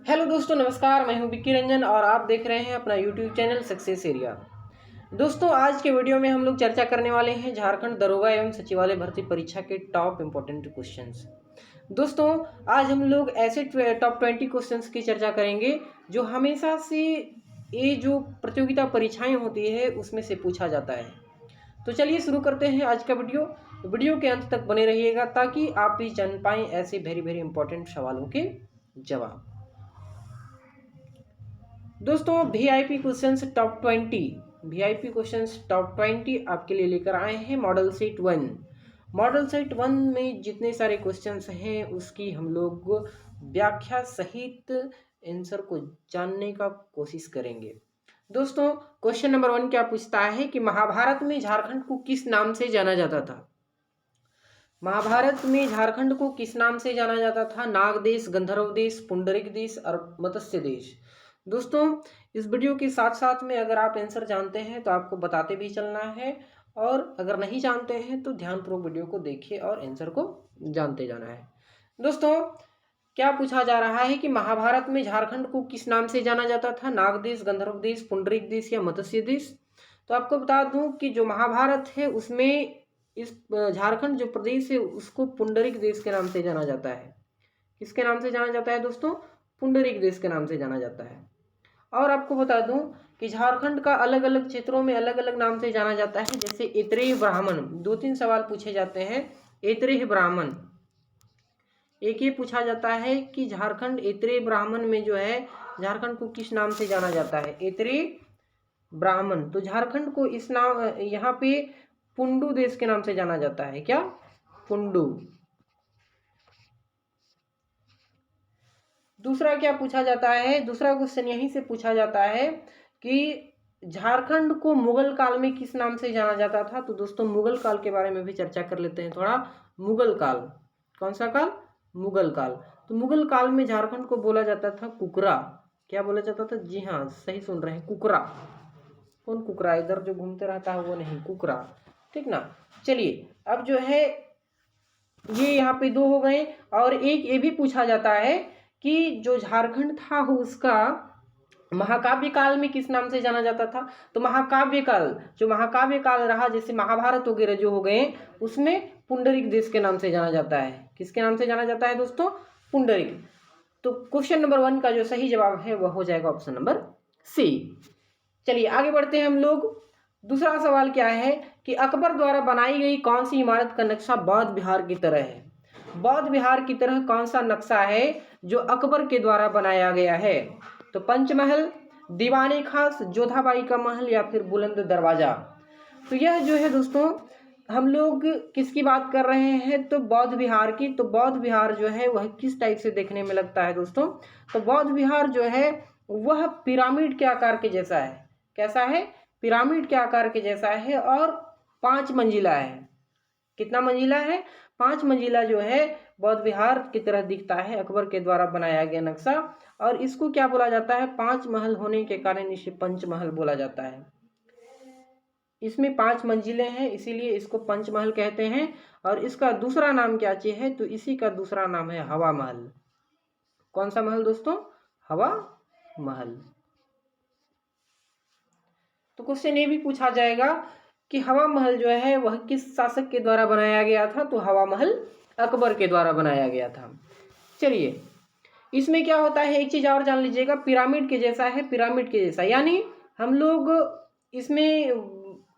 Hello दोस्तों, नमस्कार। मैं हूं विक्की रंजन और आप देख रहे हैं अपना यूट्यूब चैनल सक्सेस एरिया। दोस्तों, आज के वीडियो में हम लोग चर्चा करने वाले हैं झारखंड दरोगा एवं सचिवालय भर्ती परीक्षा के टॉप इंपॉर्टेंट क्वेश्चंस। दोस्तों, आज हम लोग ऐसे टॉप 20 क्वेश्चंस की चर्चा करेंगे जो हमेशा से ये जो प्रतियोगिता परीक्षाएं होती है उसमें से पूछा जाता है। तो चलिए शुरू करते हैं आज का वीडियो के अंत तक बने रहिएगा ताकि आप भी जान पाएं ऐसे वेरी वेरी इंपॉर्टेंट सवालों के जवाब। दोस्तों, वीआईपी क्वेश्चंस टॉप 20 आपके लिए लेकर आए हैं मॉडल सेट 1। मॉडल सेट 1 में जितने सारे क्वेश्चंस हैं उसकी हम लोग व्याख्या सहित आंसर को जानने का कोशिश करेंगे। दोस्तों, क्वेश्चन नंबर 1 क्या पूछता है कि महाभारत में झारखंड को किस नाम से जाना जाता था? महाभारत में झारखंड को किस नाम से जाना जाता था? नाग देश, गंधर्व देश, पुंडरिक देश और मत्स्य देश। दोस्तों, इस वीडियो के साथ साथ में अगर आप आंसर जानते हैं तो आपको बताते भी चलना है, और अगर नहीं जानते हैं तो ध्यानपूर्वक वीडियो को देखिए और आंसर को जानते जाना है। दोस्तों, क्या पूछा जा रहा है कि महाभारत में झारखंड को किस नाम से जाना जाता था? नाग देश, गंधर्व देश, पुंडरिक देश या मत्स्य देश। तो आपको बता दूं कि जो महाभारत है उसमें इस झारखंड जो प्रदेश है उसको पुंडरिक देश के नाम से जाना जाता है। किसके नाम से जाना जाता है दोस्तों? पुंडरिक देश के नाम से जाना जाता है। और आपको बता दूं कि झारखंड का अलग अलग क्षेत्रों में अलग अलग नाम से जाना जाता है, जैसे ऐतरेय ब्राह्मण। 2-3 सवाल पूछे जाते हैं। ऐतरेय ब्राह्मण, एक ये पूछा जाता है कि झारखंड ऐतरेय ब्राह्मण में जो है झारखंड को किस नाम से जाना जाता है? ऐतरेय ब्राह्मण। तो झारखंड को इस नाम यहाँ पे पुंडू देश के नाम से जाना जाता है। क्या? पुंडू। दूसरा क्या पूछा जाता है? दूसरा क्वेश्चन यहीं से पूछा जाता है कि झारखंड को मुगल काल में किस नाम से जाना जाता था? तो दोस्तों, मुगल काल के बारे में भी चर्चा कर लेते हैं थोड़ा। मुगल काल, कौन सा काल? मुगल काल। तो मुगल काल में झारखंड को बोला जाता था कुकरा। क्या बोला जाता था? जी हाँ, सही सुन रहे हैं, कुकरा। कौन कुकरा? इधर जो घूमते रहता है वो नहीं, कुकरा। ठीक ना। चलिए, अब जो है ये यहाँ पे 2 हो गए। और एक ये भी पूछा जाता है कि जो झारखंड था उसका महाकाव्य काल में किस नाम से जाना जाता था? तो महाकाव्य काल, जो महाकाव्य काल रहा, जैसे महाभारत वगैरह जो हो गए, उसमें पुंडरिक देश के नाम से जाना जाता है। किसके नाम से जाना जाता है दोस्तों? पुंडरिक। तो क्वेश्चन नंबर 1 का जो सही जवाब है वह हो जाएगा ऑप्शन नंबर सी। चलिए आगे बढ़ते हैं हम लोग। दूसरा सवाल क्या है कि अकबर द्वारा बनाई गई कौन सी इमारत का नक्शा बौद्ध विहार की तरह है? बौद्ध विहार की तरह कौन सा नक्शा है जो अकबर के द्वारा बनाया गया है? तो पंचमहल, दीवाने खास, जोधाबाई का महल या फिर बुलंद दरवाजा। तो यह जो है दोस्तों, हम लोग किसकी बात कर रहे हैं? तो बौद्ध विहार की। तो बौद्ध विहार जो है वह किस टाइप से देखने में लगता है दोस्तों? तो बौद्ध विहार जो है वह पिरामिड के आकार के जैसा है। कैसा है? पिरामिड के आकार के जैसा है और 5 मंजिला है। कितना मंजिला है? 5 मंजिला जो है बौद्ध विहार की तरह दिखता है, अकबर के द्वारा बनाया गया नक्शा। और इसको क्या बोला जाता है? 5 महल होने के कारण इसे पंचमहल बोला जाता है। इसमें 5 मंजिलें हैं, इसीलिए इसको पंचमहल कहते हैं। और इसका दूसरा नाम क्या है? तो इसी का दूसरा नाम है हवा महल। कौन सा महल दोस्तों? हवा महल। तो क्वेश्चन ये भी पूछा जाएगा कि हवा महल जो है वह किस शासक के द्वारा बनाया गया था? तो हवा महल अकबर के द्वारा बनाया गया था। चलिए, इसमें क्या होता है एक चीज और जान लीजिएगा, पिरामिड के जैसा है। पिरामिड के जैसा यानी हम लोग इसमें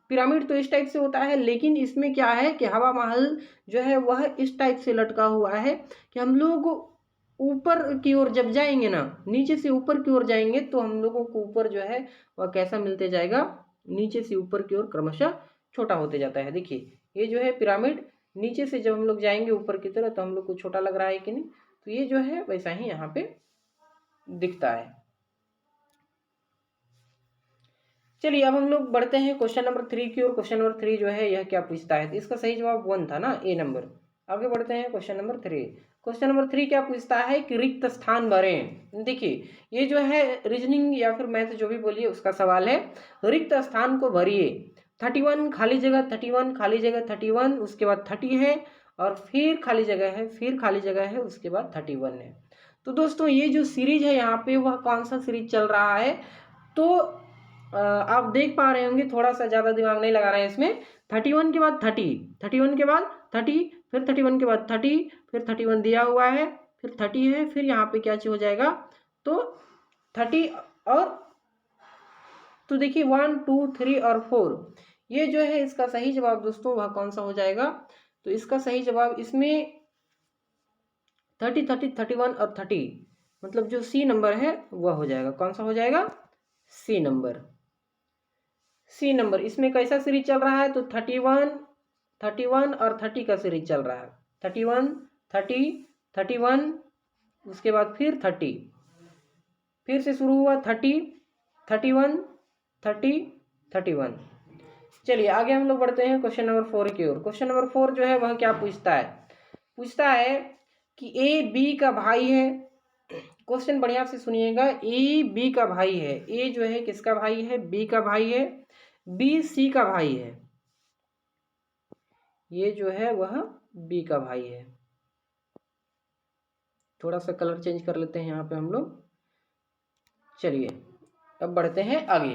पिरामिड तो इस टाइप से होता है, लेकिन इसमें क्या है कि हवा महल जो है वह इस टाइप से लटका हुआ है कि हम लोग ऊपर की ओर जब जाएंगे ना, नीचे से ऊपर की ओर जाएंगे तो हम लोगों को ऊपर जो है वह कैसा मिलते जाएगा? नीचे से ऊपर की ओर क्रमशः छोटा होते जाता है। देखिए, ये जो है पिरामिड, नीचे से जब हम लोग जाएंगे ऊपर की तरफ तो हम लोग को छोटा लग रहा है कि नहीं? तो ये जो है वैसा ही यहाँ पे दिखता है। चलिए, अब हम लोग बढ़ते हैं क्वेश्चन नंबर 3 की ओर। क्वेश्चन नंबर 3 जो है यह क्या पूछता है? तो इसका सही जवाब 1 था ना, ए नंबर। आगे बढ़ते हैं क्वेश्चन नंबर 3। क्वेश्चन नंबर 3 क्या पूछता है कि रिक्त स्थान भरें। देखिए, ये जो है रीजनिंग या फिर मैथ जो भी बोलिए उसका सवाल है। रिक्त स्थान को भरिए। 31 खाली जगह, 31 खाली जगह, 31 उसके बाद 30 है और फिर खाली जगह है, फिर खाली जगह है, उसके बाद 31 है। तो दोस्तों ये जो सीरीज है यहाँ पे वह कौन सा सीरीज चल रहा है, तो आप देख पा रहे होंगे, थोड़ा सा ज़्यादा दिमाग नहीं लगा रहे हैं इसमें। 31 के बाद 30, 31 के बाद 30, फिर 31 के बाद 30, फिर 31 दिया हुआ है, फिर 30 है, फिर यहाँ पे क्या चीज हो जाएगा, तो 30 और तो देखिए 1 2 3 और 4, ये जो है इसका सही जवाब दोस्तों वह कौन सा हो जाएगा, तो इसका सही जवाब इसमें 30 30 31 और 30, मतलब जो सी नंबर है वह हो जाएगा। कौन सा हो जाएगा, सी नंबर। सी नंबर इसमें कैसा सीरीज चल रहा है, तो 31 और 30 का सीरीज चल रहा है। 31 30 31, उसके बाद फिर 30, फिर से शुरू हुआ 30 31 30 31। चलिए आगे हम लोग बढ़ते हैं क्वेश्चन नंबर 4 की ओर। क्वेश्चन नंबर 4 जो है वह क्या पूछता है, पूछता है कि ए बी का भाई है। क्वेश्चन बढ़िया से सुनिएगा, ए बी का भाई है। ए जो है किसका भाई है, बी का भाई है। बी सी का भाई है। ये जो है वह बी का भाई है। थोड़ा सा कलर चेंज कर लेते हैं यहाँ पे हम लोग। चलिए अब बढ़ते हैं आगे।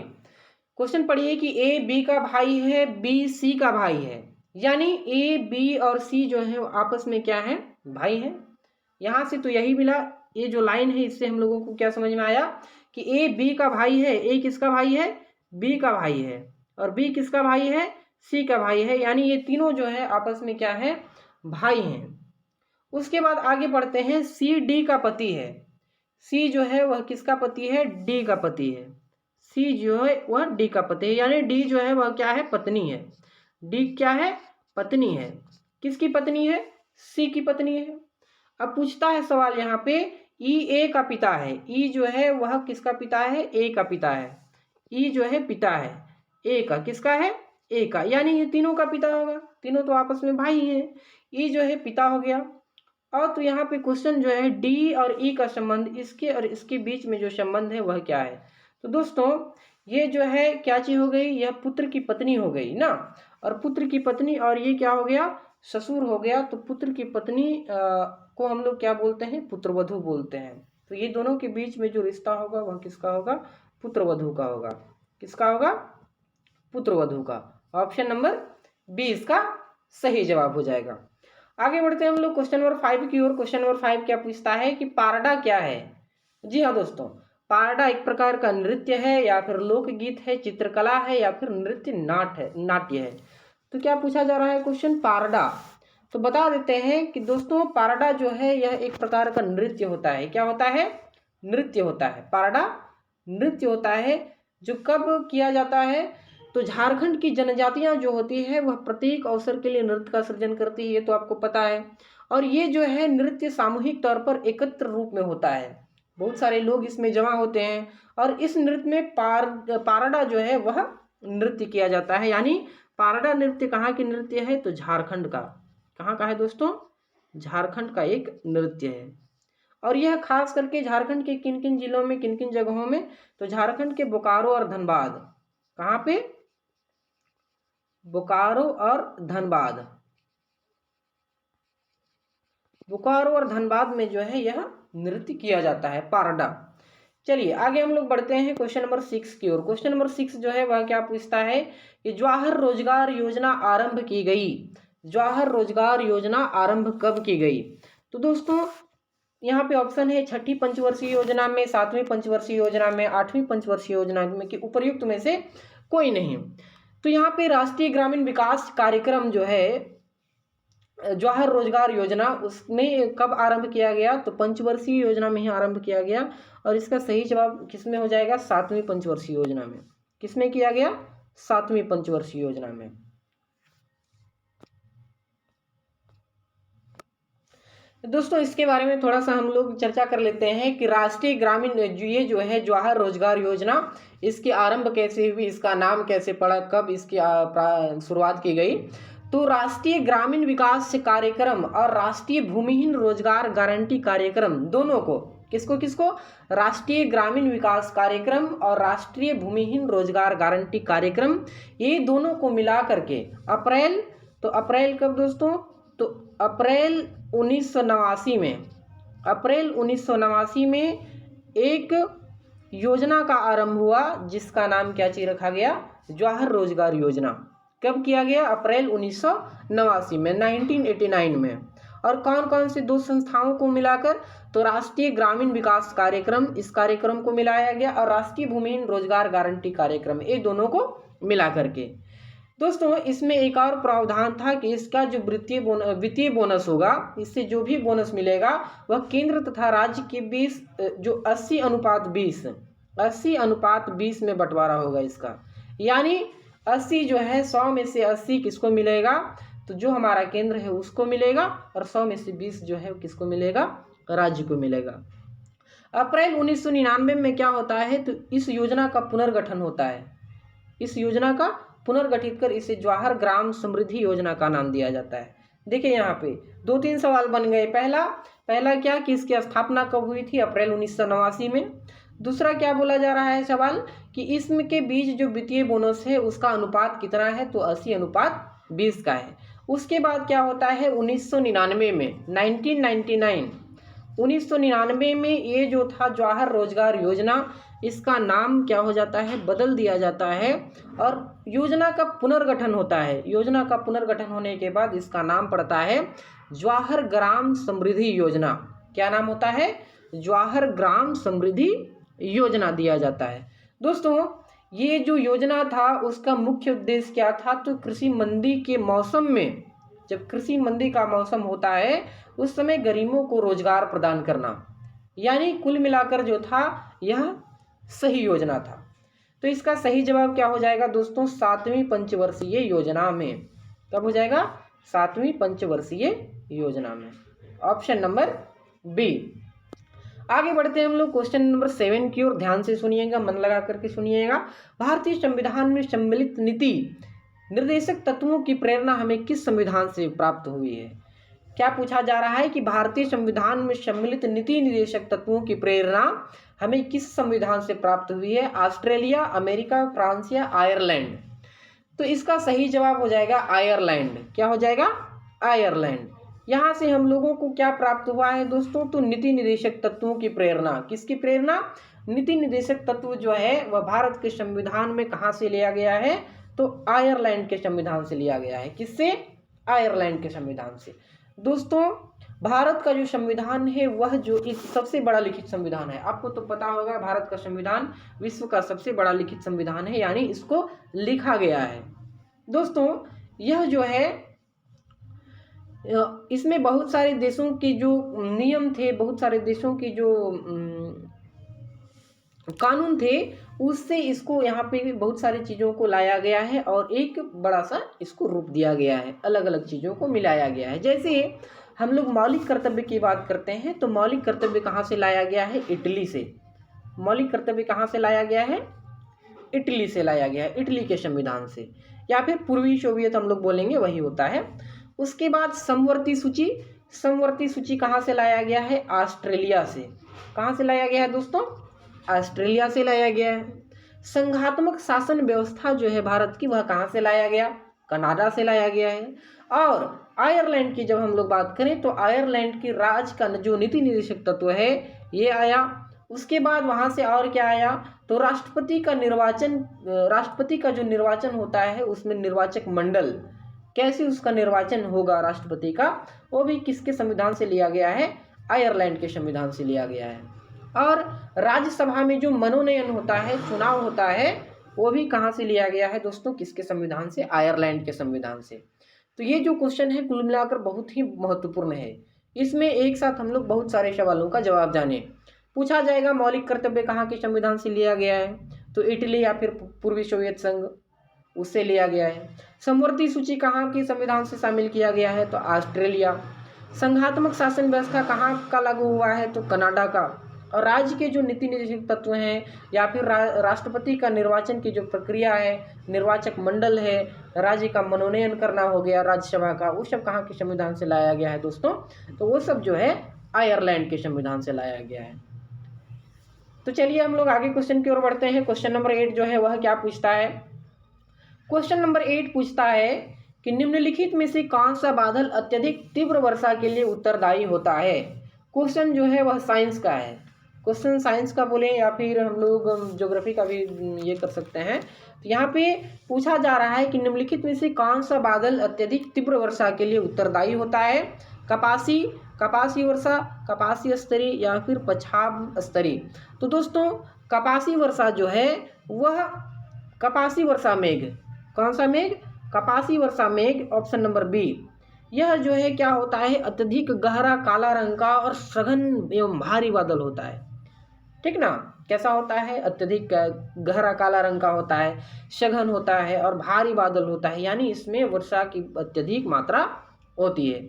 क्वेश्चन पढ़िए कि ए बी का भाई है, बी सी का भाई है, यानी ए बी और सी जो है आपस में क्या है, भाई है। यहाँ से तो यही मिला, ये जो लाइन है इससे हम लोगों को क्या समझ में आया कि ए बी का भाई है। ए किसका भाई है, बी का भाई है, और बी किसका भाई है, सी का भाई है, यानी ये तीनों जो है आपस में क्या है, भाई हैं। उसके बाद आगे बढ़ते हैं, सी डी का पति है। सी जो है वह किसका पति है, डी का पति है। सी जो है वह डी का पति है, यानी डी जो है वह क्या है, पत्नी है। डी क्या है, पत्नी है। किसकी पत्नी है, सी की पत्नी है। अब पूछता है सवाल यहाँ पे, ई ए का पिता है। ई जो है वह किसका पिता है, ए का पिता है। ई जो है पिता है ए का, किसका है, ए का, यानी ये तीनों का पिता होगा, तीनों तो आपस में भाई हैं। ई जो है पिता हो गया। और तो यहाँ पे क्वेश्चन जो है डी और ई का संबंध, इसके और इसके बीच में जो संबंध है वह क्या है, तो दोस्तों ये जो है क्या चीज हो गई, यह पुत्र की पत्नी हो गई ना, और पुत्र की पत्नी, और ये क्या हो गया, ससुर हो गया। तो पुत्र की पत्नी को हम लोग क्या बोलते हैं, पुत्रवधू बोलते हैं। तो ये दोनों के बीच में जो रिश्ता होगा वह किसका होगा, पुत्रवधू का होगा। किसका होगा, पुत्रवधू का। ऑप्शन नंबर बी इसका सही जवाब हो जाएगा। आगे बढ़ते हैं हम लोग क्वेश्चन नंबर 5 की ओर। क्वेश्चन नंबर 5 क्या पूछता है कि पारडा क्या है। जी हाँ दोस्तों, पारडा एक प्रकार का नृत्य है, या फिर लोकगीत है, चित्रकला है, या फिर नृत्य नाट्य है। तो क्या पूछा जा रहा है क्वेश्चन, पारडा। तो बता देते हैं कि दोस्तों पारडा जो है यह एक प्रकार का नृत्य होता है। क्या होता है, नृत्य होता है। पारडा नृत्य होता है, जो कब किया जाता है, तो झारखंड की जनजातियां जो होती है वह प्रत्येक अवसर के लिए नृत्य का सृजन करती है, ये तो आपको पता है। और ये जो है नृत्य सामूहिक तौर पर एकत्र रूप में होता है, बहुत सारे लोग इसमें जमा होते हैं, और इस नृत्य में पारडा जो है वह नृत्य किया जाता है। यानी पारडा नृत्य कहाँ की नृत्य है, तो झारखंड का। कहाँ का है दोस्तों, झारखंड का एक नृत्य है। और यह खास करके झारखंड के किन किन जिलों में, किन किन जगहों में, तो झारखंड के बोकारो और धनबाद। कहाँ पे, बोकारो और धनबाद। बोकारो और धनबाद में जो है यह नृत्य किया जाता है, पारडा। चलिए आगे हम लोग बढ़ते हैं क्वेश्चन नंबर 6 की ओर। क्वेश्चन नंबर 6 जो है वह क्या पूछता है कि जवाहर रोजगार योजना आरंभ की गई। जवाहर रोजगार योजना आरंभ कब की गई, तो दोस्तों यहाँ पे ऑप्शन है, छठी पंचवर्षीय योजना में, सातवीं पंचवर्षीय योजना में, आठवीं पंचवर्षीय योजना में, कि उपर्युक्त में से कोई नहीं। तो यहाँ पे राष्ट्रीय ग्रामीण विकास कार्यक्रम जो है, जवाहर रोजगार योजना, उसमें कब आरंभ किया गया, तो पंचवर्षीय योजना में ही आरंभ किया गया। और इसका सही जवाब किसमें हो जाएगा, सातवीं पंचवर्षीय योजना में। किसमें किया गया, सातवीं पंचवर्षीय योजना में। दोस्तों इसके बारे में थोड़ा सा हम लोग चर्चा कर लेते हैं कि राष्ट्रीय ग्रामीण ये जो है जवाहर रोजगार योजना, इसकी आरंभ कैसे हुई, इसका नाम कैसे पड़ा, कब इसकी शुरुआत की गई। तो राष्ट्रीय ग्रामीण विकास कार्यक्रम और राष्ट्रीय भूमिहीन रोजगार गारंटी कार्यक्रम, दोनों को, किसको किसको, राष्ट्रीय ग्रामीण विकास कार्यक्रम और राष्ट्रीय भूमिहीन रोजगार गारंटी कार्यक्रम, ये दोनों को मिला करके अप्रैल, तो अप्रैल कब दोस्तों, तो अप्रैल 1989 में एक योजना का आरंभ हुआ जिसका नाम क्या चीज रखा गया, जवाहर रोजगार योजना। कब किया गया, अप्रैल 1989 में, 1989 में। और कौन कौन से दो संस्थाओं को मिलाकर, तो राष्ट्रीय ग्रामीण विकास कार्यक्रम, इस कार्यक्रम को मिलाया गया, और राष्ट्रीय भूमिहीन रोजगार गारंटी कार्यक्रम, ये दोनों को मिला करके। दोस्तों इसमें एक और प्रावधान था कि इसका जो वित्तीय बोनस होगा, इससे जो भी बोनस मिलेगा वह केंद्र तथा राज्य के बीच जो 80:20 में बंटवारा होगा इसका। यानी 80 जो है 100 में से 80 किसको मिलेगा, तो जो हमारा केंद्र है उसको मिलेगा, और 100 में से 20 जो है किसको मिलेगा, राज्य को मिलेगा। अप्रैल 1999 में क्या होता है, तो इस योजना का पुनर्गठन होता है। इस योजना का पुनर्गठित कर इसे जवाहर ग्राम समृद्धि योजना का नाम दिया जाता है। देखिए यहाँ पे 2-3 सवाल बन गए। पहला क्या कि इसकी स्थापना कब हुई थी, अप्रैल 1989 में। दूसरा क्या बोला जा रहा है सवाल कि इसमें के बीच जो वित्तीय बोनस है उसका अनुपात कितना है, तो 80:20 का है। उसके बाद क्या होता है 1999 में, 1999 में ये जो था जवाहर रोजगार योजना, इसका नाम क्या हो जाता है, बदल दिया जाता है, और योजना का पुनर्गठन होता है। योजना का पुनर्गठन होने के बाद इसका नाम पड़ता है जवाहर ग्राम समृद्धि योजना। क्या नाम होता है, जवाहर ग्राम समृद्धि योजना दिया जाता है। दोस्तों ये जो योजना था उसका मुख्य उद्देश्य क्या था, तो कृषि मंदी के मौसम में, जब कृषि मंदी का मौसम होता है उस समय गरीबों को रोजगार प्रदान करना। यानी कुल मिलाकर जो था यह सही योजना था। तो इसका सही जवाब क्या हो जाएगा दोस्तों, 7वीं पंचवर्षीय योजना में। कब हो जाएगा, 7वीं पंचवर्षीय योजना में, ऑप्शन नंबर बी। आगे बढ़ते हैं हम लोग क्वेश्चन नंबर 7 की ओर। ध्यान से सुनिएगा, मन लगा करके सुनिएगा। भारतीय संविधान में सम्मिलित नीति निर्देशक तत्वों की प्रेरणा हमें किस संविधान से प्राप्त हुई है। क्या पूछा जा रहा है कि भारतीय संविधान में सम्मिलित नीति निर्देशक तत्वों की प्रेरणा हमें किस संविधान से प्राप्त हुई है, ऑस्ट्रेलिया, अमेरिका, फ्रांस या आयरलैंड। तो इसका सही जवाब हो जाएगा आयरलैंड। क्या हो जाएगा, आयरलैंड। यहाँ से हम लोगों को क्या प्राप्त हुआ है दोस्तों, तो नीति निर्देशक तत्वों की प्रेरणा। किसकी प्रेरणा, नीति निर्देशक तत्व जो है वह भारत के संविधान में कहाँ से लिया गया है, तो आयरलैंड के संविधान से लिया गया है। किससे, आयरलैंड के संविधान से। दोस्तों भारत का जो संविधान है वह जो इस सबसे बड़ा लिखित संविधान है। आपको तो पता होगा भारत का संविधान विश्व का सबसे बड़ा लिखित संविधान है, यानी इसको लिखा गया है। दोस्तों यह जो है इसमें बहुत सारे देशों के जो नियम थे, बहुत सारे देशों के जो कानून थे, उससे इसको यहाँ पे बहुत सारी चीज़ों को लाया गया है और एक बड़ा सा इसको रूप दिया गया है, अलग अलग चीज़ों को मिलाया गया है। जैसे हम लोग मौलिक कर्तव्य की बात करते हैं तो मौलिक कर्तव्य कहाँ से लाया गया है, इटली से। मौलिक कर्तव्य कहाँ से लाया गया है, इटली से लाया गया है, इटली के संविधान से, या फिर पूर्वी सोवियत हम लोग बोलेंगे, वही होता है। उसके बाद समवर्ती सूची, समवर्ती सूची कहाँ से लाया गया है, ऑस्ट्रेलिया से। कहाँ से लाया गया है दोस्तों, ऑस्ट्रेलिया से लाया गया है। संघात्मक शासन व्यवस्था जो है भारत की, वह कहाँ से लाया गया, कनाडा से लाया गया है। और आयरलैंड की जब हम लोग बात करें तो आयरलैंड की राज्य का जो नीति निर्देशक तत्व है ये आया। उसके बाद वहाँ से और क्या आया, तो राष्ट्रपति का निर्वाचन, राष्ट्रपति का जो निर्वाचन होता है उसमें निर्वाचक मंडल, कैसे उसका निर्वाचन होगा राष्ट्रपति का, वो भी किसके संविधान से लिया गया है, आयरलैंड के संविधान से लिया गया है। और राज्यसभा में जो मनोनयन होता है, चुनाव होता है, वो भी कहाँ से लिया गया है दोस्तों, किसके संविधान से, आयरलैंड के संविधान से। तो ये जो क्वेश्चन है कुल मिलाकर बहुत ही महत्वपूर्ण है। इसमें एक साथ हम लोग बहुत सारे सवालों का जवाब जाने। पूछा जाएगा मौलिक कर्तव्य कहाँ के संविधान से लिया गया है, तो इटली या फिर पूर्वी सोवियत संघ, उससे लिया गया है। समवर्ती सूची कहाँ के संविधान से शामिल किया गया है, तो ऑस्ट्रेलिया। संघात्मक शासन व्यवस्था कहाँ का लागू हुआ है, तो कनाडा का। और राज्य के जो नीति निर्देशक तत्व हैं या फिर राष्ट्रपति का निर्वाचन की जो प्रक्रिया है, निर्वाचक मंडल है, राज्य का मनोनयन करना हो गया राज्यसभा का, वो सब कहाँ के संविधान से लाया गया है दोस्तों, तो वो सब जो है आयरलैंड के संविधान से लाया गया है। तो चलिए हम लोग आगे क्वेश्चन की ओर बढ़ते हैं। क्वेश्चन नंबर 8 जो है वह क्या पूछता है, क्वेश्चन नंबर 8 पूछता है कि निम्नलिखित में से कौन सा बादल अत्यधिक तीव्र वर्षा के लिए उत्तरदायी होता है। क्वेश्चन जो है वह साइंस का है, क्वेश्चन साइंस का बोले या फिर हम लोग ज्योग्राफी का भी ये कर सकते हैं। तो यहाँ पे पूछा जा रहा है कि निम्नलिखित में से कौन सा बादल अत्यधिक तीव्र वर्षा के लिए उत्तरदायी होता है। कपासी वर्षा, कपासी स्तरी या फिर पछाब स्तरी। तो दोस्तों कपासी वर्षा जो है वह कपासी वर्षा मेघ, कौन सा मेघ, कपासी वर्षा मेघ, ऑप्शन नंबर बी। यह जो है क्या होता है, अत्यधिक गहरा काला रंग का और सघन एवं भारी बादल होता है, ठीक ना। कैसा होता है, अत्यधिक गहरा काला रंग का होता है, सघन होता है और भारी बादल होता है, यानी इसमें वर्षा की अत्यधिक मात्रा होती है।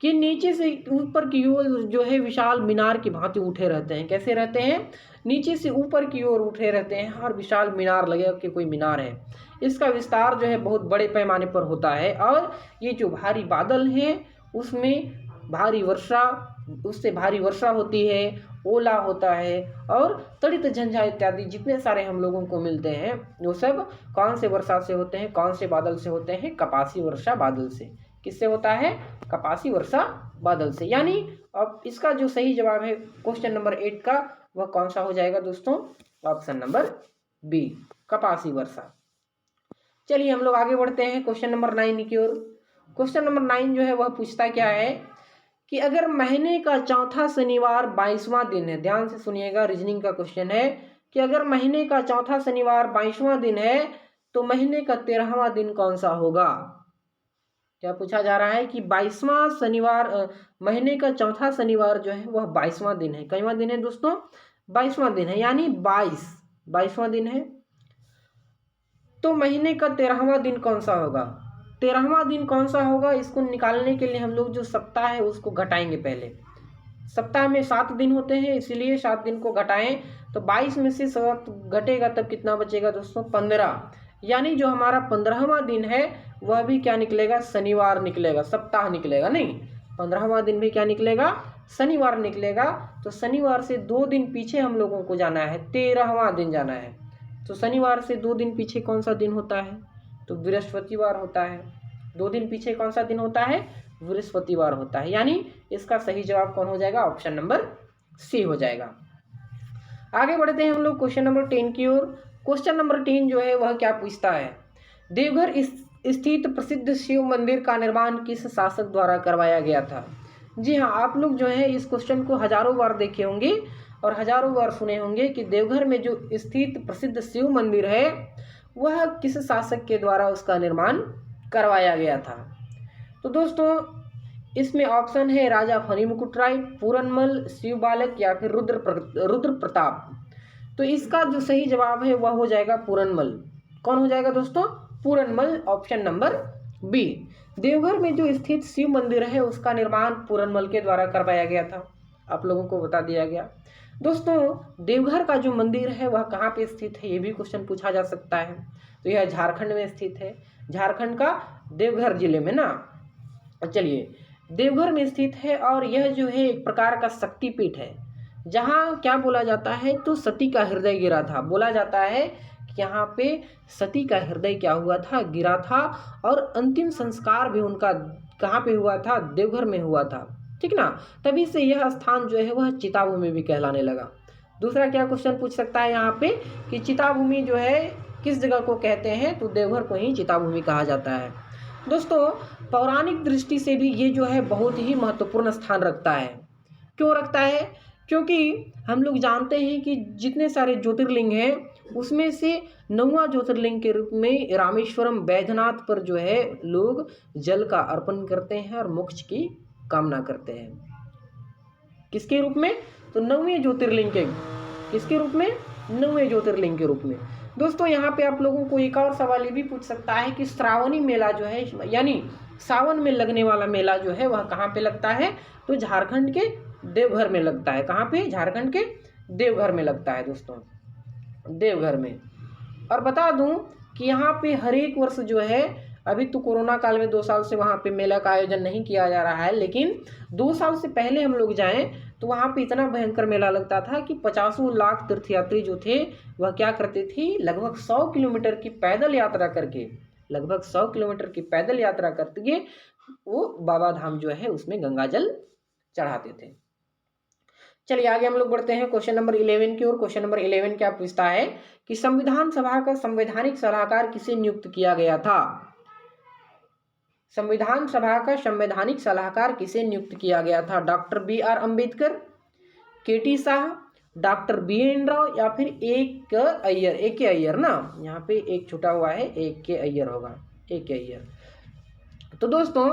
कि नीचे से ऊपर की ओर जो है विशाल मीनार की भांति उठे रहते हैं। कैसे रहते हैं, नीचे से ऊपर की ओर उठे रहते हैं और विशाल मीनार लगेगा कि कोई मीनार है। इसका विस्तार जो है बहुत बड़े पैमाने पर होता है और ये जो भारी बादल हैं उसमें भारी वर्षा, उससे भारी वर्षा होती है, ओला होता है और तड़ित झंझा इत्यादि जितने सारे हम लोगों को मिलते हैं वो सब कौन से वर्षा से होते हैं, कौन से बादल से होते हैं, कपासी वर्षा बादल से। किससे होता है, कपासी वर्षा बादल से। यानी अब इसका जो सही जवाब है क्वेश्चन नंबर 8 का वह कौन सा हो जाएगा दोस्तों, ऑप्शन नंबर बी, कपासी वर्षा। चलिए हम लोग आगे बढ़ते हैं क्वेश्चन नंबर 9 की ओर। क्वेश्चन नंबर 9 जो है वह पूछता क्या है कि अगर महीने का चौथा शनिवार 22वां दिन है, ध्यान से सुनिएगा, रीजनिंग का क्वेश्चन है कि अगर महीने का चौथा शनिवार 22वां दिन है तो महीने का 13वां दिन कौन सा होगा। क्या पूछा जा रहा है कि 22वां शनिवार, महीने का चौथा शनिवार जो है वह 22वां दिन है। कईवां दिन है दोस्तों, 22वां दिन है, यानी 22वां दिन है। तो महीने का 13वां दिन कौन सा होगा, 13वां दिन कौन सा होगा, इसको निकालने के लिए हम लोग जो सप्ताह है उसको घटाएंगे। पहले सप्ताह में 7 दिन होते हैं, इसलिए 7 दिन को घटाएं तो 22 में से 7 घटेगा तब कितना बचेगा दोस्तों, 15। यानी जो हमारा 15वां दिन है वह भी क्या निकलेगा, शनिवार निकलेगा, सप्ताह निकलेगा नहीं, 15वां दिन भी क्या निकलेगा, शनिवार निकलेगा। तो शनिवार से 2 दिन पीछे हम लोगों को जाना है, 13वां दिन जाना है। तो शनिवार से 2 दिन पीछे कौन सा दिन होता है, तो बृहस्पतिवार होता है। 2 दिन पीछे कौन सा दिन होता है, बृहस्पतिवार होता है। यानी इसका सही जवाब कौन हो जाएगा, ऑप्शन नंबर सी हो जाएगा। आगे बढ़ते हैं हम लोग क्वेश्चन नंबर 10 की ओर। क्वेश्चन नंबर 10 जो है वह क्या पूछता है, देवघर स्थित प्रसिद्ध शिव मंदिर का निर्माण किस शासक द्वारा करवाया गया था। जी हाँ, आप लोग जो है इस क्वेश्चन को हजारों बार देखे होंगे और हजारों बार सुने होंगे कि देवघर में जो स्थित प्रसिद्ध शिव मंदिर है वह किस शासक के द्वारा उसका निर्माण करवाया गया था। तो दोस्तों इसमें ऑप्शन है राजा फनी मुकुटराय, पूरनमल, शिव बालक या फिर रुद्र प्रताप। तो इसका जो सही जवाब है वह हो जाएगा पूरनमल। कौन हो जाएगा दोस्तों, Puranmal, option number B. Deoghar में जो स्थित शिव मंदिर है उसका निर्माण पूरनमल के द्वारा करवाया गया था, आप लोगों को बता दिया गया। दोस्तों देवघर का जो मंदिर है वह कहाँ पे स्थित है, ये भी क्वेश्चन पूछा जा सकता है। तो यह झारखंड में स्थित है, झारखंड का देवघर जिले में ना। चलिए देवघर में स्थित है और यह जो है एक प्रकार का शक्तिपीठ है, जहाँ क्या बोला जाता है, तो सती का हृदय गिरा था। बोला जाता है कि यहाँ पे सती का हृदय क्या हुआ था, गिरा था और अंतिम संस्कार भी उनका कहाँ पे हुआ था, देवघर में हुआ था, ठीक ना। तभी से यह स्थान जो है वह चिताभूमि भी कहलाने लगा। दूसरा क्या क्वेश्चन पूछ सकता है यहाँ पे कि चिताभूमि जो है किस जगह को कहते हैं, तो देवघर को ही चिताभूमि कहा जाता है। दोस्तों पौराणिक दृष्टि से भी ये जो है बहुत ही महत्वपूर्ण स्थान रखता है। क्यों रखता है, क्योंकि हम लोग जानते हैं कि जितने सारे ज्योतिर्लिंग हैं उसमें से 9वां ज्योतिर्लिंग के रूप में रामेश्वरम बैद्यनाथ पर जो है लोग जल का अर्पण करते हैं और मोक्ष की कामना करते हैं। किसके रूप में, तो 9वें ज्योतिर्लिंग के, किसके रूप में, 9वें ज्योतिर्लिंग के रूप में। दोस्तों यहाँ पे आप लोगों को एक और सवाल ये भी पूछ सकता है कि श्रावणी मेला जो है, यानी सावन में लगने वाला मेला जो है वह कहाँ पे लगता है, तो झारखंड के देवघर में लगता है। कहाँ पे, झारखंड के देवघर में लगता है दोस्तों, देवघर में। और बता दूं कि यहाँ पे हर एक वर्ष जो है, अभी तो कोरोना काल में 2 साल से वहाँ पे मेला का आयोजन नहीं किया जा रहा है, लेकिन 2 साल से पहले हम लोग जाएं तो वहाँ पे इतना भयंकर मेला लगता था कि 50 लाख तीर्थयात्री जो थे वह क्या करते थे, लगभग 100 किलोमीटर की पैदल यात्रा करके लगभग 100 किलोमीटर की पैदल यात्रा करके वो बाबा धाम जो है उसमें गंगा जल चढ़ाते थे। चलिए आगे हम लोग बढ़ते हैं क्वेश्चन नंबर 11 की ओर। क्वेश्चन नंबर 11 क्या पूछता है कि संविधान सभा का संवैधानिक सलाहकार किसे नियुक्त किया गया था? संविधान सभा का संवैधानिक सलाहकार किसे नियुक्त किया गया था? Doctor B R. Ambedkar, K T. Shah, doctor B N. Rau या फिर ए के अय्यर ना, यहाँ पे एक छुटा हुआ है, ए के अय्यर होगा, ए के अय्यर। तो दोस्तों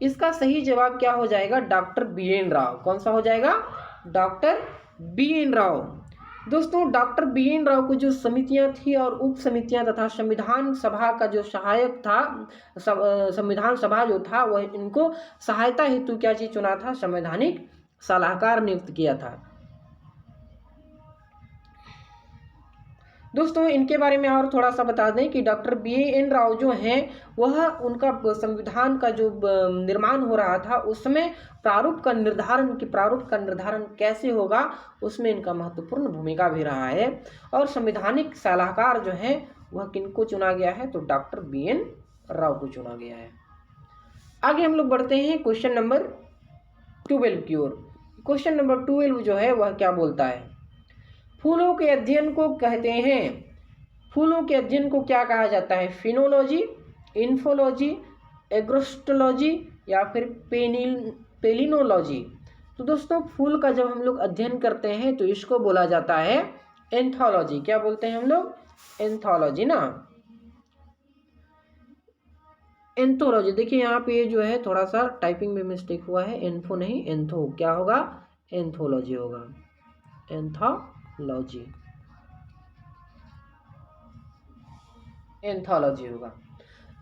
इसका सही जवाब क्या हो जाएगा? Doctor B N. राव। कौन सा हो जाएगा? Doctor B N. राव। दोस्तों डॉक्टर बी.एन. राव को जो समितियां थी और उप समितियां तथा संविधान सभा का जो सहायक था, संविधान सभा जो था वह इनको सहायता हेतु क्या चीज चुना था? संवैधानिक सलाहकार नियुक्त किया था। दोस्तों इनके बारे में और थोड़ा सा बता दें कि डॉक्टर बी.एन. राव जो हैं वह उनका संविधान का जो निर्माण हो रहा था उसमें प्रारूप का निर्धारण कैसे होगा उसमें इनका महत्वपूर्ण भूमिका भी रहा है। और संवैधानिक सलाहकार जो है वह किनको चुना गया है? तो डॉक्टर बी.एन. राव को चुना गया है। आगे हम लोग बढ़ते हैं क्वेश्चन नंबर 12 की ओर। क्वेश्चन नंबर 12 जो है वह क्या बोलता है? फूलों के अध्ययन को कहते हैं, फूलों के अध्ययन को क्या कहा जाता है? फिनोलॉजी, इन्फोलॉजी, एग्रोस्टोलॉजी या फिर पेलिनोलॉजी। तो दोस्तों फूल का जब हम लोग अध्ययन करते हैं तो इसको बोला जाता है एंथोलॉजी। क्या बोलते हैं हम लोग? एंथोलॉजी ना, एंथोलॉजी। देखिए यहाँ पे जो है थोड़ा सा टाइपिंग में मिस्टेक हुआ है, एंथो नहीं एंथो, क्या होगा? एंथोलॉजी होगा, एंथोलॉजी, एंथोलॉजी होगा।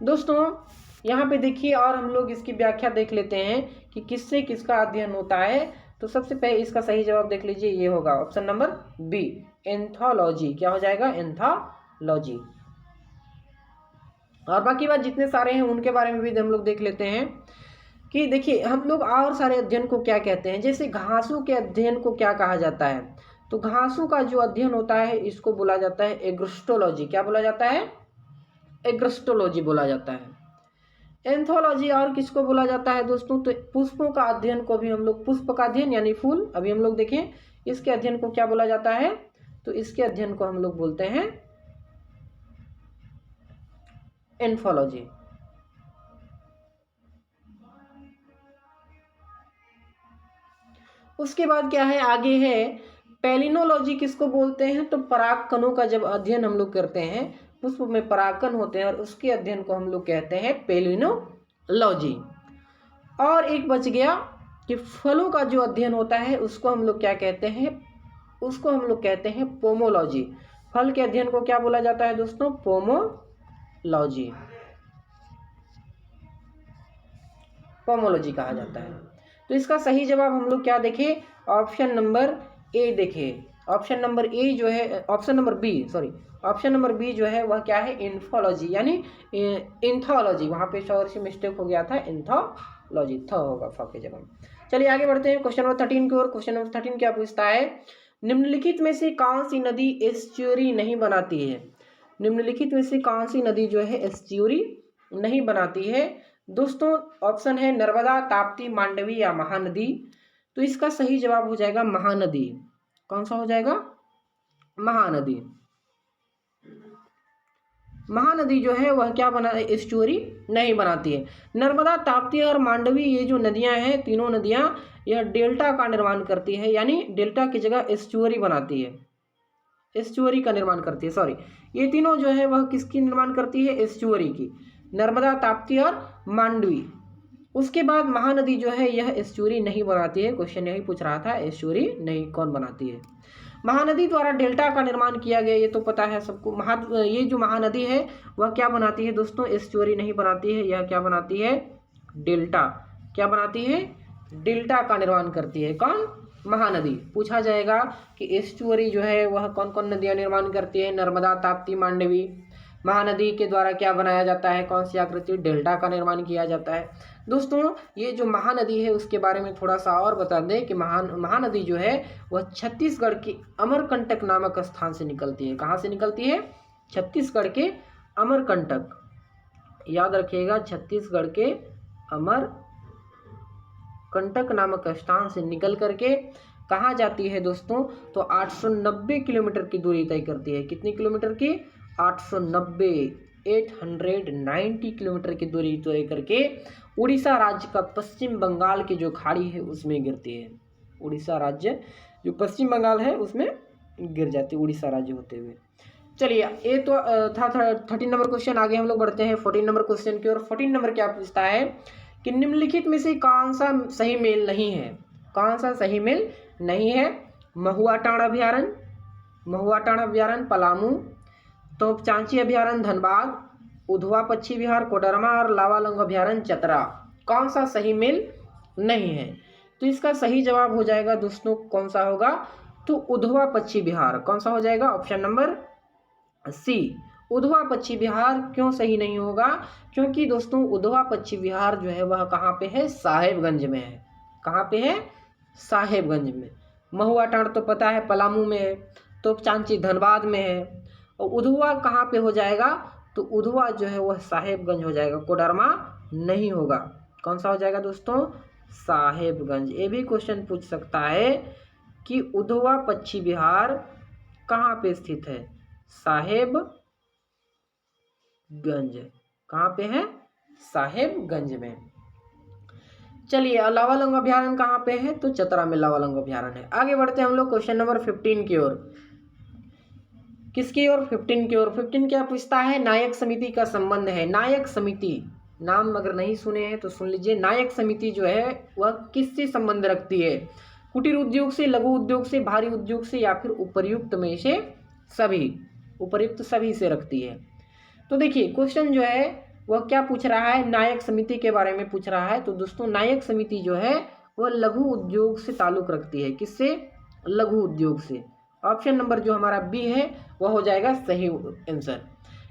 दोस्तों यहाँ पे देखिए और हम लोग इसकी व्याख्या देख लेते हैं कि किससे किसका अध्ययन होता है। तो सबसे पहले इसका सही जवाब देख लीजिए, ये होगा ऑप्शन नंबर बी, एंथोलॉजी। क्या हो जाएगा? एंथोलॉजी। और बाकी बात जितने सारे हैं उनके बारे में भी हम लोग देख लेते हैं कि देखिए हम लोग और सारे अध्ययन को क्या कहते हैं। जैसे घासों के अध्ययन को क्या कहा जाता है? तो घासों का जो अध्ययन होता है इसको बोला जाता है एग्रोस्टोलॉजी। क्या बोला जाता है? एग्रोस्टोलॉजी बोला जाता है। एंथोलॉजी और किसको बोला जाता है दोस्तों? तो पुष्पों का अध्ययन को भी हम लोग, पुष्प का अध्ययन यानी फूल, अभी हम लोग देखें इसके अध्ययन को क्या बोला जाता है? तो इसके अध्ययन को हम लोग बोलते हैं एंथोलॉजी। उसके बाद क्या है? आगे है पेलिनोलॉजी। किसको बोलते हैं? तो परागकणों का जब अध्ययन हम लोग करते हैं, पुष्प में परागकण होते हैं और उसके अध्ययन को हम लोग कहते हैं पेलिनोलॉजी। और एक बच गया कि फलों का जो अध्ययन होता है उसको हम लोग क्या कहते हैं? उसको हम लोग कहते हैं पोमोलॉजी। फल के अध्ययन को क्या बोला जाता है दोस्तों? पोमोलॉजी, पोमोलॉजी कहा जाता है। तो इसका सही जवाब हम लोग क्या देखें? ऑप्शन नंबर ए देखें। ऑप्शन नंबर ए जो है, option number B, sorry, option number B जो है वह क्या है? इन्फोलॉजी यानी इंथोलॉजी। वहाँ पे शोर से मिस्टेक हो गया था, इंथोलॉजी, थ होगा फ के जगह। चलिए आगे बढ़ते हैं क्वेश्चन नंबर 13 की ओर। क्वेश्चन नंबर 13 क्या पूछता है? निम्नलिखित में से कौन सी नदी एस्च्यूरी नहीं बनाती है? निम्नलिखित में से कौन सी नदी जो है एस्च्यूरी नहीं बनाती है? दोस्तों ऑप्शन है नर्मदा, ताप्ती, मांडवी या महानदी। तो इसका सही जवाब हो जाएगा महानदी। कौन सा हो जाएगा? महानदी। महानदी जो है वह क्या बना, एस्चुअरी नहीं बनाती है। नर्मदा, ताप्ती और मांडवी ये जो नदियां हैं, तीनों नदियां यह डेल्टा का निर्माण करती है, यानी डेल्टा की जगह एस्चुअरी बनाती है, एस्चुअरी का निर्माण करती है। सॉरी, ये तीनों जो है वह किसकी निर्माण करती है? एस्चुअरी की, नर्मदा, ताप्ती और मांडवी। उसके बाद महानदी जो है यह एस्चुअरी नहीं बनाती है। क्वेश्चन यही पूछ रहा था, एस्चुअरी नहीं कौन बनाती है? महानदी द्वारा डेल्टा का निर्माण किया गया, ये तो पता है सबको। ये जो महानदी है वह क्या बनाती है दोस्तों? एस्चुअरी नहीं बनाती है, यह क्या बनाती है? डेल्टा। क्या बनाती है? डेल्टा का निर्माण करती है। कौन? महानदी। पूछा जाएगा कि एस्चुअरी जो है वह कौन कौन नदियां निर्माण करती है? नर्मदा, ताप्ती, मांडवी। महानदी के द्वारा क्या बनाया जाता है? कौन सी आकृति? डेल्टा का निर्माण किया जाता है। दोस्तों ये जो महानदी है उसके बारे में थोड़ा सा और बता दें कि महानदी जो है वह छत्तीसगढ़ के अमरकंटक नामक स्थान से निकलती है। कहाँ से निकलती है? छत्तीसगढ़ के अमरकंटक। याद रखिएगा, छत्तीसगढ़ के अमरकंटक नामक स्थान से निकल करके कहाँ जाती है दोस्तों, तो 890 किलोमीटर की दूरी तय करती है। कितनी किलोमीटर की, 890 किलोमीटर की दूरी तय करके उड़ीसा राज्य का पश्चिम बंगाल की जो खाड़ी है उसमें गिरती है। उड़ीसा राज्य जो पश्चिम बंगाल है उसमें गिर जाती है, उड़ीसा राज्य होते हुए। चलिए, ये तो था 13 नंबर क्वेश्चन। आगे हम लोग बढ़ते हैं 14 नंबर क्वेश्चन की ओर। 14 नंबर क्या पूछता है कि निम्नलिखित में से कौन सा सही मेल नहीं है, कौन सा सही मेल नहीं है। महुआटांड़ अभ्यारण्य पलामू, तोपचांची अभ्यारण्य धनबाद, उधवा पक्षी विहार कोडरमा और लावालंग अभ्यारण्य चतरा। कौन सा सही मेल नहीं है, तो इसका सही जवाब हो जाएगा दोस्तों कौन सा होगा, तो उधवा पक्षी विहार। कौन सा हो जाएगा, ऑप्शन नंबर सी, उधवा पक्षी विहार। क्यों सही नहीं होगा, क्योंकि दोस्तों उधवा पक्षी विहार जो है वह कहाँ पे है, साहेबगंज में है। कहाँ पे है, साहेबगंज में। महुआटांड़ तो पता है पलामू में है, तोपचांची धनबाद में है, और उधवा कहाँ पे हो जाएगा, तो उधवा जो है वह साहेबगंज हो जाएगा, कोडरमा नहीं होगा। कौन सा हो जाएगा दोस्तों, साहेबगंज। ये भी क्वेश्चन पूछ सकता है कि उधवा पक्षी विहार कहाँ पे स्थित है, साहेबगंज। कहाँ पे है, साहेबगंज में। चलिए, लावालंग अभ्यारण्य कहाँ पे है, तो चतरा में लावालंग अभ्यारण्य है। आगे बढ़ते हैं हम लोग क्वेश्चन नंबर 15 की ओर। किसकी ओर, 15 की ओर। 15 क्या पूछता है, नायक समिति का संबंध है। नायक समिति, नाम अगर नहीं सुने हैं तो सुन लीजिए। नायक समिति जो है वह किससे संबंध रखती है, कुटीर उद्योग से, लघु उद्योग से, भारी उद्योग से, या फिर उपर्युक्त में से सभी, उपर्युक्त सभी से रखती है। तो देखिए क्वेश्चन जो है वह क्या पूछ रहा है, नायक समिति के बारे में पूछ रहा है। तो दोस्तों नायक समिति जो है वह लघु उद्योग से ताल्लुक रखती है। किससे, लघु उद्योग से। ऑप्शन नंबर जो हमारा बी है वह हो जाएगा सही आंसर।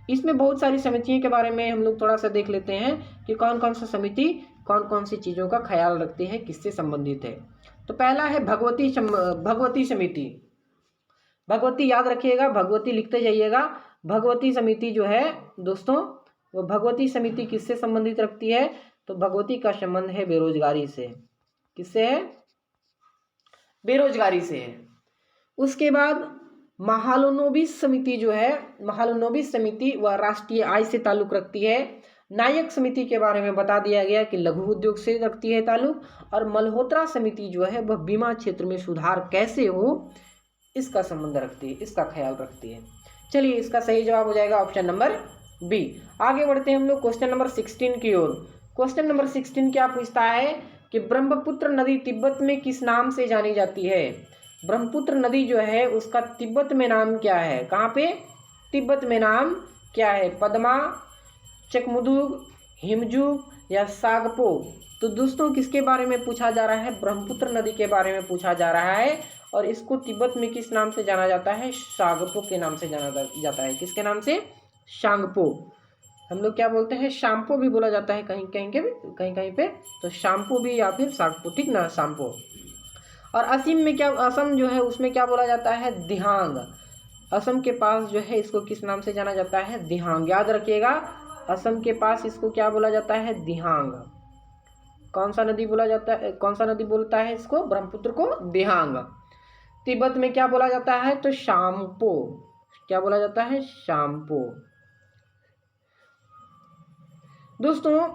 इसमें बहुत सारी समितियों के बारे में हम लोग थोड़ा सा देख लेते हैं कि कौन कौन सा समिति कौन कौन सी चीज़ों का ख्याल रखती है, किससे संबंधित है। तो पहला है भगवती समिति। भगवती याद रखिएगा, भगवती लिखते जाइएगा। भगवती समिति जो है दोस्तों, वो भगवती समिति किससे संबंधित रखती है, तो भगवती का संबंध है बेरोजगारी से। किससे है, बेरोजगारी से है। उसके बाद महालनोबिस समिति जो है, महालनोबिस समिति वह राष्ट्रीय आय से ताल्लुक रखती है। नायक समिति के बारे में बता दिया गया कि लघु उद्योग से रखती है ताल्लुक। और मल्होत्रा समिति जो है वह बीमा क्षेत्र में सुधार कैसे हो इसका संबंध रखती है, इसका ख्याल रखती है। चलिए, इसका सही जवाब हो जाएगा ऑप्शन नंबर बी। आगे बढ़ते हैं हम लोग क्वेश्चन नंबर 16 की ओर। क्वेश्चन नंबर 16 क्या पूछता है कि ब्रह्मपुत्र नदी तिब्बत में किस नाम से जानी जाती है। ब्रह्मपुत्र नदी जो है उसका तिब्बत में नाम क्या है, कहाँ पे, तिब्बत में नाम क्या है, पद्मा, चकमुदुग, हिमजूग या सागपो। तो दोस्तों किसके बारे में पूछा जा रहा है, ब्रह्मपुत्र नदी के बारे में पूछा जा रहा है। और इसको तिब्बत में किस नाम से जाना जाता है, शांगपो के नाम से जाना जाता है। किसके नाम से, शांगपो। हम लोग क्या बोलते हैं, शाम्पो भी बोला जाता है कहीं कहीं के, कहीं कहीं पे, तो शाम्पो भी या फिर शांगपो, ठीक ना, शाम्पो। और असम में क्या, असम जो है उसमें क्या बोला जाता है, दिहांग। असम के पास जो है इसको किस नाम से जाना जाता है, दिहांग। याद रखिएगा, असम के पास इसको क्या बोला जाता है, दिहांग। कौन सा नदी बोला जाता है, कौन सा नदी बोलता है इसको, ब्रह्मपुत्र को दिहांग। तिब्बत में क्या बोला जाता है, तो शाम्पो। क्या बोला जाता है, शाम्पो। दोस्तों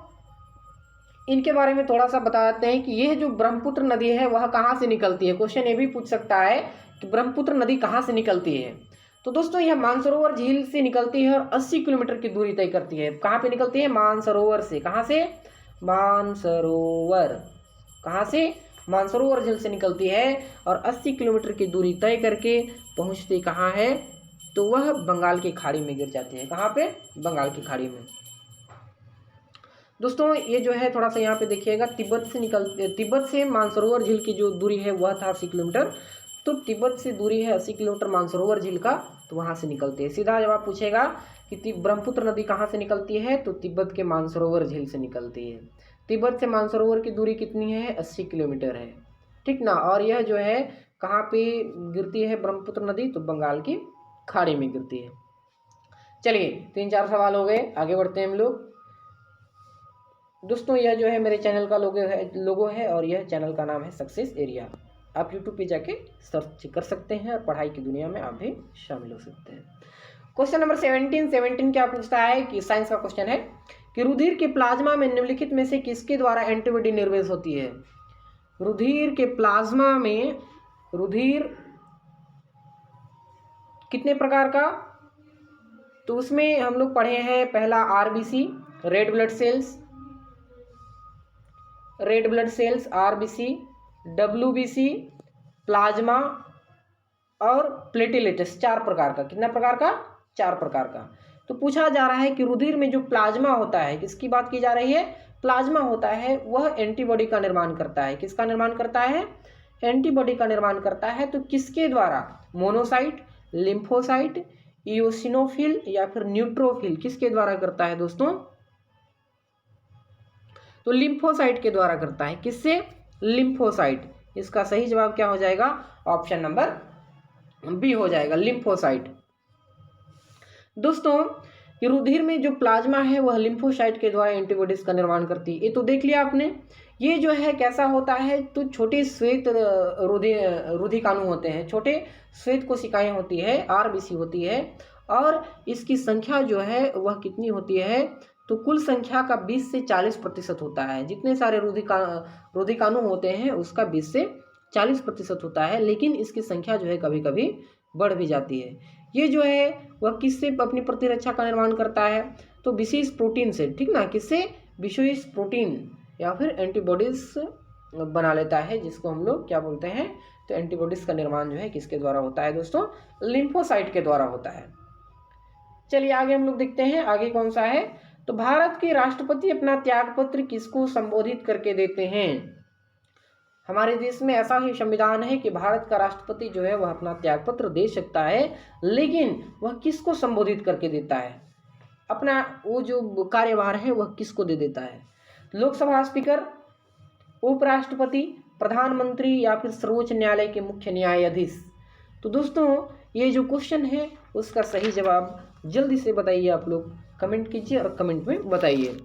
इनके बारे में थोड़ा सा बताते हैं कि यह जो ब्रह्मपुत्र नदी है वह कहाँ से निकलती है। क्वेश्चन ये भी पूछ सकता है कि ब्रह्मपुत्र नदी कहाँ से निकलती है। तो दोस्तों यह मानसरोवर झील से निकलती है और 80 किलोमीटर की दूरी तय करती है। कहाँ पे निकलती है, मानसरोवर से। कहाँ से, मानसरोवर। कहाँ से, मानसरोवर झील से निकलती है और 80 किलोमीटर की दूरी तय करके पहुँचती कहाँ है, तो वह बंगाल की खाड़ी में गिर जाती है। कहाँ पे, बंगाल की खाड़ी में। दोस्तों ये जो है थोड़ा सा यहाँ पे देखिएगा, तिब्बत से मानसरोवर झील की जो दूरी है वह था 80 किलोमीटर। तो तिब्बत से दूरी है 80 किलोमीटर मानसरोवर झील का, तो वहाँ से निकलती है। सीधा जवाब पूछेगा कि ब्रह्मपुत्र नदी कहाँ से निकलती है, तो तिब्बत के मानसरोवर झील से निकलती है। तिब्बत से मानसरोवर की दूरी कितनी है, 80 किलोमीटर है, ठीक ना। और यह जो है कहाँ पे गिरती है ब्रह्मपुत्र नदी, तो बंगाल की खाड़ी में गिरती है। चलिए 3-4 सवाल हो गए, आगे बढ़ते हैं हम लोग। दोस्तों यह जो है मेरे चैनल का लोगो है और यह चैनल का नाम है सक्सेस एरिया। आप यूट्यूब पे जाके सर्च कर सकते हैं और पढ़ाई की दुनिया में आप भी शामिल हो सकते हैं। क्वेश्चन नंबर 17 क्या पूछता है कि साइंस का क्वेश्चन है कि रुधिर के प्लाज्मा में निम्नलिखित में से किसके द्वारा एंटीबॉडी निर्मित होती है। रुधिर के प्लाज्मा में रुधिर कितने प्रकार का, तो उसमें हम लोग पढ़े हैं पहला RBC red blood cells RBC, WBC, plasma और प्लेटेलेट्स। 4 प्रकार का, कितना प्रकार का, 4 प्रकार का। तो पूछा जा रहा है कि रुधिर में जो प्लाज्मा होता है, किसकी बात की जा रही है, प्लाज्मा होता है, वह एंटीबॉडी का निर्माण करता है। किसका निर्माण करता है, एंटीबॉडी का निर्माण करता है। तो किसके द्वारा, मोनोसाइट, लिम्फोसाइट, इओसिनोफिल या फिर न्यूट्रोफिल, किसके द्वारा करता है दोस्तों, तो लिम्फोसाइट के द्वारा करता है। किससे, लिम्फोसाइट। इसका सही जवाब क्या हो जाएगा, ऑप्शन नंबर बी हो जाएगा, लिम्फोसाइट। दोस्तों ये रुधिर में जो प्लाज्मा है वह लिम्फोसाइट के द्वारा एंटीबॉडीज का निर्माण करती है। ये तो देख लिया आपने। ये जो है कैसा होता है, तो छोटे श्वेत रुधिकाणु होते हैं, छोटे श्वेत कोशिकाएं होती है, आरबीसी होती है, और इसकी संख्या जो है वह कितनी होती है, तो कुल संख्या का 20 से 40% होता है। जितने सारे रुधिकाणु होते हैं उसका 20 से 40% होता है, लेकिन इसकी संख्या जो है कभी कभी बढ़ भी जाती है। ये जो है वह किससे अपनी प्रतिरक्षा का निर्माण करता है, तो विशेष प्रोटीन से, ठीक ना, किससे, विशेष प्रोटीन या फिर एंटीबॉडीज बना लेता है, जिसको हम लोग क्या बोलते हैं, तो एंटीबॉडीज का निर्माण जो है किसके द्वारा होता है दोस्तों, लिम्फोसाइट के द्वारा होता है। चलिए आगे हम लोग देखते हैं, आगे कौन सा है, तो भारत के राष्ट्रपति अपना त्यागपत्र किसको संबोधित करके देते हैं। हमारे देश में ऐसा ही संविधान है कि भारत का राष्ट्रपति जो है वह अपना त्यागपत्र दे सकता है, लेकिन वह किसको संबोधित करके देता है, अपना वो जो कार्यभार है वह किसको दे देता है, लोकसभा स्पीकर, उपराष्ट्रपति, प्रधानमंत्री या फिर सर्वोच्च न्यायालय के मुख्य न्यायाधीश। तो दोस्तों ये जो क्वेश्चन है उसका सही जवाब जल्दी से बताइए, आप लोग कमेंट कीजिए और कमेंट में बताइए।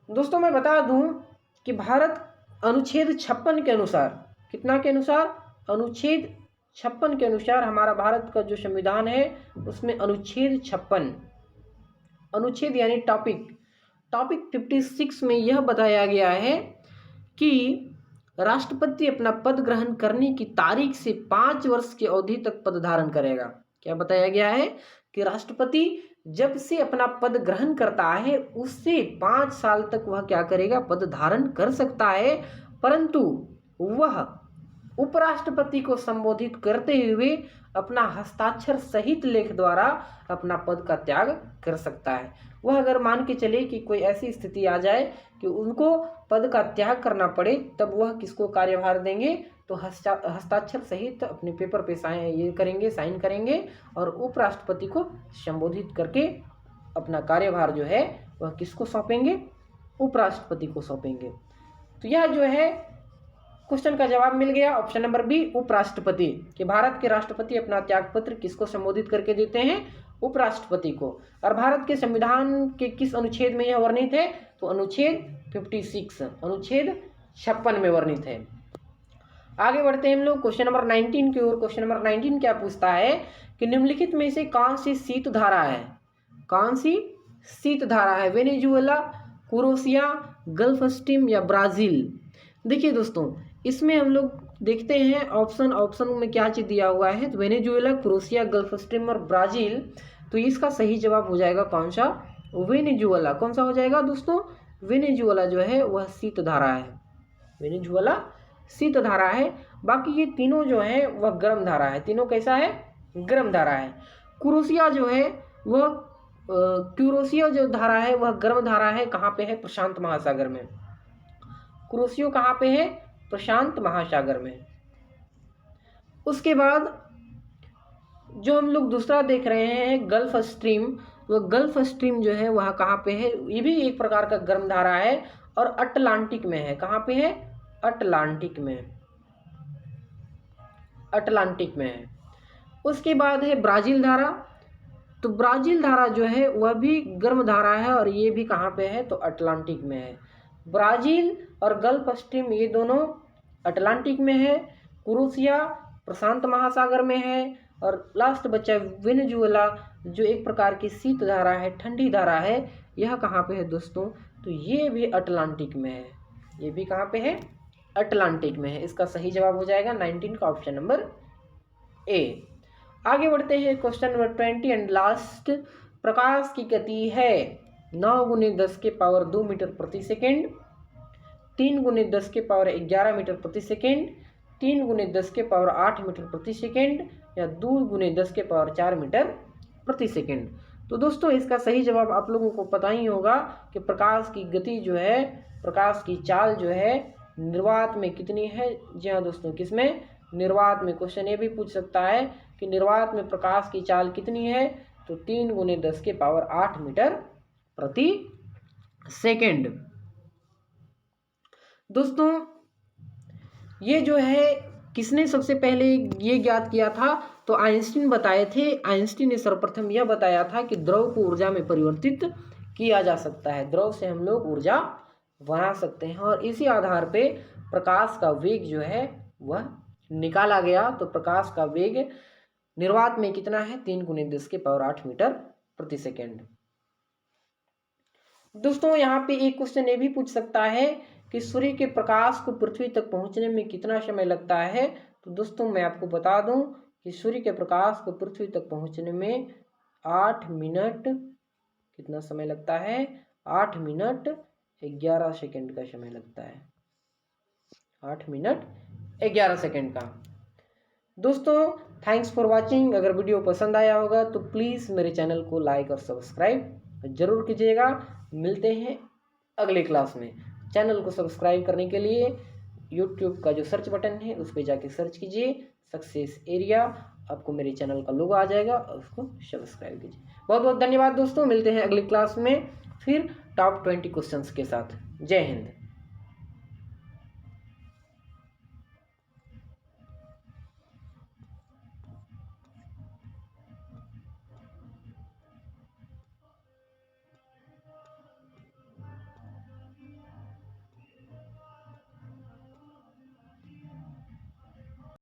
दोस्तों मैं बता दूं कि भारत अनुच्छेद 56 के अनुसार, कितना के अनुसार, अनुच्छेद 56 के अनुसार हमारा भारत का जो संविधान है उसमें अनुच्छेद 56, अनुच्छेद यानी टॉपिक 56 में यह बताया गया है कि राष्ट्रपति अपना पद ग्रहण करने की तारीख से 5 वर्ष की अवधि तक पद धारण करेगा। क्या बताया गया है कि राष्ट्रपति जब से अपना पद ग्रहण करता है उससे 5 साल तक वह क्या करेगा, पद धारण कर सकता है, परंतु वह उपराष्ट्रपति को संबोधित करते हुए अपना हस्ताक्षर सहित लेख द्वारा अपना पद का त्याग कर सकता है। वह अगर मान के चले कि कोई ऐसी स्थिति आ जाए कि उनको पद का त्याग करना पड़े, तब वह किसको कार्यभार देंगे, तो हस्ताक्षर सहित अपने पेपर पे साइन करेंगे और उपराष्ट्रपति को संबोधित करके अपना कार्यभार जो है वह किसको सौंपेंगे, उपराष्ट्रपति को सौंपेंगे। तो यह जो है क्वेश्चन का जवाब मिल गया, ऑप्शन नंबर बी, उपराष्ट्रपति। कि भारत के राष्ट्रपति अपना त्यागपत्र किसको संबोधित करके देते हैं, उपराष्ट्रपति को। और भारत के संविधान के किस अनुच्छेद में यह वर्णित है, तो अनुच्छेद 56, अनुच्छेद 56 में वर्णित है। आगे बढ़ते हैं हम लोग क्वेश्चन नंबर 19 की ओर। क्वेश्चन नंबर 19 क्या पूछता है कि निम्नलिखित में से कौन सी शीत धारा है, कौन सी शीत धारा है, वेनेजुएला, क्रोएशिया, गल्फ स्ट्रीम या ब्राजील। देखिए दोस्तों इसमें हम लोग देखते हैं ऑप्शन में क्या चीज़ दिया हुआ है, तो वेनेजुएला, क्रोएशिया, गल्फ स्ट्रीम और ब्राजील। तो इसका सही जवाब हो जाएगा कौन सा, वेनेजुएला। कौन सा हो जाएगा दोस्तों, वेनेजुएला जो है वह शीत धारा है, वेनेजुएला शीत धारा है। बाकी ये तीनों जो है वह गर्म धारा है, तीनों कैसा है, गर्म धारा है। क्रोएशिया जो है वह क्रोएशिया जो धारा है वह गर्म धारा है, कहाँ पे है, प्रशांत महासागर में। क्रोएशिया कहाँ पे है, प्रशांत महासागर में। उसके बाद जो हम लोग दूसरा देख रहे हैं गल्फ स्ट्रीम, वह गल्फ स्ट्रीम जो है वह कहाँ पे है, ये भी एक प्रकार का गर्म धारा है और अटलांटिक में है। कहाँ पे है, अटलांटिक में, अटलांटिक में है। उसके बाद है ब्राज़ील धारा, तो ब्राज़ील धारा जो है वह भी गर्म धारा है और ये भी कहाँ पे है, तो अटलांटिक में है। ब्राज़ील और गल्फ स्ट्रीम ये दोनों अटलांटिक में है। क्रूसिया प्रशांत महासागर में है। और लास्ट बचा वेनेजुएला जो एक प्रकार की शीत धारा है, ठंडी धारा है, यह कहाँ पे है दोस्तों, तो ये भी अटलांटिक में है। ये भी कहाँ पे है, अटलांटिक में है। इसका सही जवाब हो जाएगा 19 का ऑप्शन नंबर ए। आगे बढ़ते हैं क्वेश्चन नंबर 20 एंड लास्ट। प्रकाश की गति है 9 गुने 10 के पावर 2 मीटर प्रति सेकेंड, 3 गुने 10 के पावर 11 मीटर प्रति सेकेंड, 3 गुने 10 के पावर 8 मीटर प्रति सेकेंड, या 2 गुने 10 के पावर 4 मीटर प्रति सेकेंड। तो दोस्तों इसका सही जवाब आप लोगों को पता ही होगा कि प्रकाश की गति जो है, प्रकाश की चाल जो है निर्वात में कितनी है। जी हाँ दोस्तों, किसमें, निर्वात में। क्वेश्चन ये भी पूछ सकता है कि निर्वात में प्रकाश की चाल कितनी है, तो 3 गुने 10 के पावर 8 मीटर प्रति सेकेंड। दोस्तों ये जो है किसने सबसे पहले ये ज्ञात किया था, तो आइंस्टीन बताए थे। आइंस्टीन ने सर्वप्रथम यह बताया था कि द्रव को ऊर्जा में परिवर्तित किया जा सकता है, द्रव से हम लोग ऊर्जा बना सकते हैं। और इसी आधार पे प्रकाश का वेग जो है वह निकाला गया। तो प्रकाश का वेग निर्वात में कितना है, 3 गुने 10 के पावर 8 मीटर प्रति सेकेंड। दोस्तों यहाँ पे एक क्वेश्चन ये भी पूछ सकता है कि सूर्य के प्रकाश को पृथ्वी तक पहुंचने में कितना समय लगता है। तो दोस्तों मैं आपको बता दूं कि सूर्य के प्रकाश को पृथ्वी तक पहुंचने में 8 मिनट कितना समय लगता है, 8 मिनट 11 सेकेंड का समय लगता है, 8 मिनट 11 सेकेंड का। दोस्तों थैंक्स फॉर वॉचिंग। अगर वीडियो पसंद आया होगा तो प्लीज़ मेरे चैनल को लाइक और सब्सक्राइब जरूर कीजिएगा। मिलते हैं अगले क्लास में। चैनल को सब्सक्राइब करने के लिए YouTube का जो सर्च बटन है उस पर जाके सर्च कीजिए सक्सेस एरिया, आपको मेरे चैनल का लोगो आ जाएगा, उसको सब्सक्राइब कीजिए। बहुत बहुत धन्यवाद दोस्तों, मिलते हैं अगली क्लास में फिर टॉप 20 क्वेश्चंस के साथ। जय हिंद।